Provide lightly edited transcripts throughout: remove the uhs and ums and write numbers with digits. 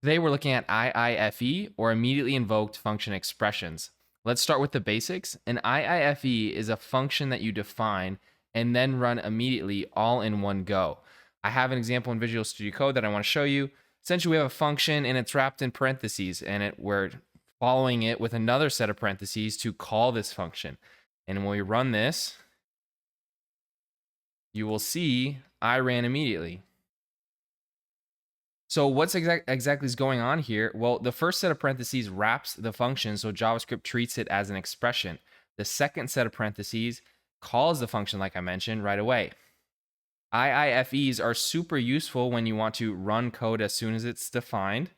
Today we're looking at IIFE, or immediately invoked function expressions. Let's start with the basics. An IIFE is a function that you define and then run immediately all in one go. I have an example in Visual Studio Code that I want to show you. Essentially, we have a function and it's wrapped in parentheses, and we're following it with another set of parentheses to call this function. And when we run this, you will see I ran immediately. So what's exactly is going on here? Well, the first set of parentheses wraps the function, so JavaScript treats it as an expression. The second set of parentheses calls the function, like I mentioned, right away. IIFEs are super useful when you want to run code as soon as it's defined,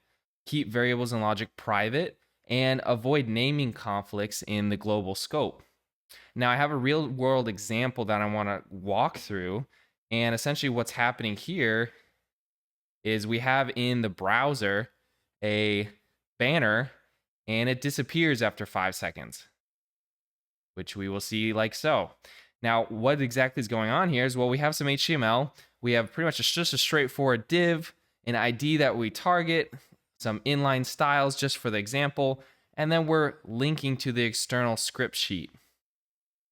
keep variables and logic private, and avoid naming conflicts in the global scope. Now, I have a real world example that I want to walk through, and essentially what's happening here is we have in the browser a banner and it disappears after 5 seconds, which we will see like so. Now, what exactly is going on here is, well, we have some HTML. We have pretty much just a straightforward div, an ID that we target, some inline styles just for the example, and then we're linking to the external script sheet.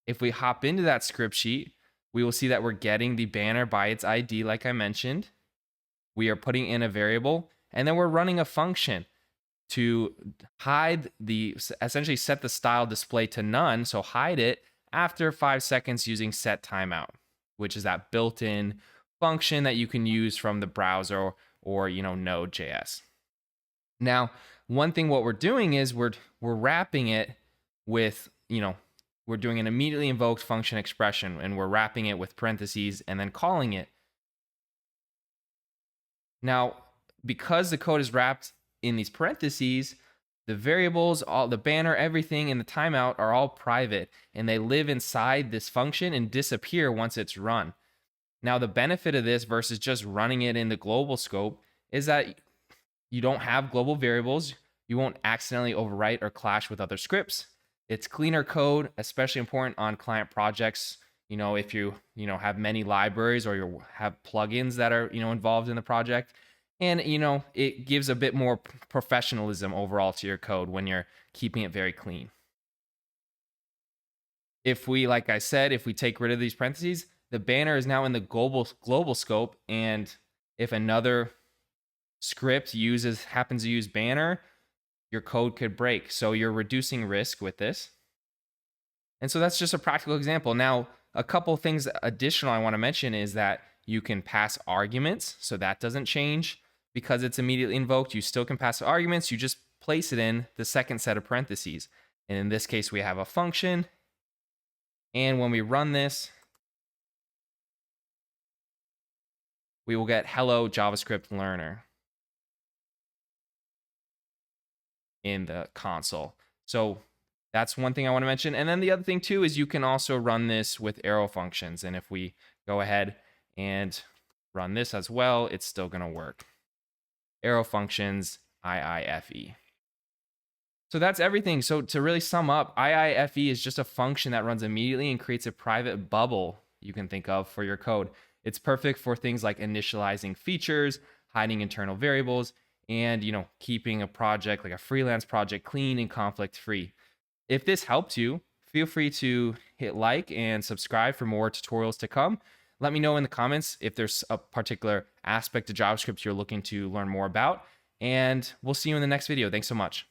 If we hop into that script sheet, we will see that we're getting the banner by its ID, like I mentioned. We are putting in a variable, and then we're running a function to hide essentially set the style display to none, so hide it after 5 seconds using set timeout, which is that built-in function that you can use from the browser or Node.js. Now, one thing what we're doing is we're wrapping it with, we're doing an immediately invoked function expression, and we're wrapping it with parentheses and then calling it. Now, because the code is wrapped in these parentheses, the variables, all the banner, everything in the timeout are all private, and they live inside this function and disappear once it's run. Now, the benefit of this versus just running it in the global scope is that you don't have global variables. You won't accidentally overwrite or clash with other scripts. It's cleaner code, especially important on client projects. If you have many libraries or you have plugins that are involved in the project, and it gives a bit more professionalism overall to your code when you're keeping it very clean. If we, like I said, if we take rid of these parentheses, the banner is now in the global scope, and if another script happens to use banner, your code could break. So you're reducing risk with this. And so that's just a practical example. Now, a couple things additional I want to mention is that you can pass arguments, so that doesn't change because it's immediately invoked. You still can pass arguments, you just place it in the second set of parentheses. And in this case, we have a function. And when we run this, we will get hello JavaScript learner in the console. So that's one thing I want to mention. And then the other thing too is you can also run this with arrow functions. And if we go ahead and run this as well, it's still going to work. Arrow functions, IIFE. So that's everything. So to really sum up, IIFE is just a function that runs immediately and creates a private bubble you can think of for your code. It's perfect for things like initializing features, hiding internal variables, and keeping a project like a freelance project clean and conflict free. If this helped you, feel free to hit like and subscribe for more tutorials to come. Let me know in the comments if there's a particular aspect of JavaScript you're looking to learn more about, and we'll see you in the next video. Thanks so much.